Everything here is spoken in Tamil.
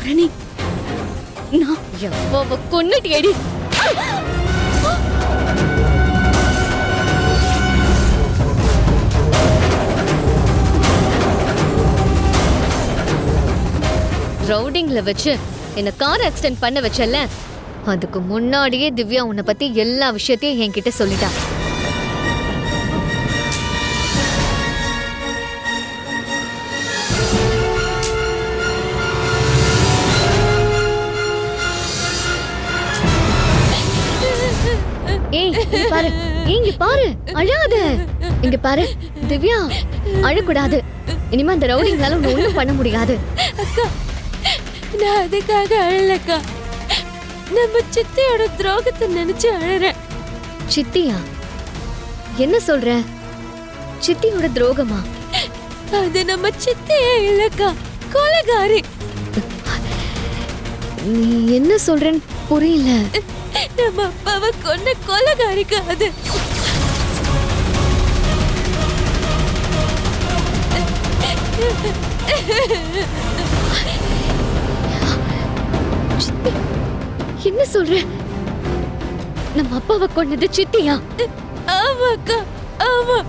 பரணி, நான் எவ்வளவு கொன்னுட்டியேடி. ரவுடிங்ல வச்சு என்ன கார் ஆக்சிடென்ட் பண்ண வச்சல, அதுக்கு முன்னாடியே திவ்யா உன்னை பத்தி எல்லா விஷயத்தையும் என்கிட்ட சொல்லிட்டா. ஏய் இங்க பாரு, இங்க பாரு, அழாத. இங்க பாரு திவ்யா, அழக்கூடாது. இனிமே அந்த ரவுடிங்களால உன்னை ஒண்ணும் பண்ண முடியாது. அக்கா, நான் அதுக்காக அழலக்கா. நம்ம சித்தியோட துரோகத்தை நினைச்சு அழறேன். சித்தியா? என்ன சொல்ற? சித்தியோட துரோகமா? அது நம்ம சித்தியே இல்லக்கா, கொலைகாரி. நீ என்ன சொல்றன்னு புரியல. நம்ம அப்பாவை கொன்ன கொலைகாரிக்கு அது. சித்தி, என்ன சொல்ற? நம்ம அப்பாவை கொன்னது சித்தியா? ஆமாக்கா, ஆமா.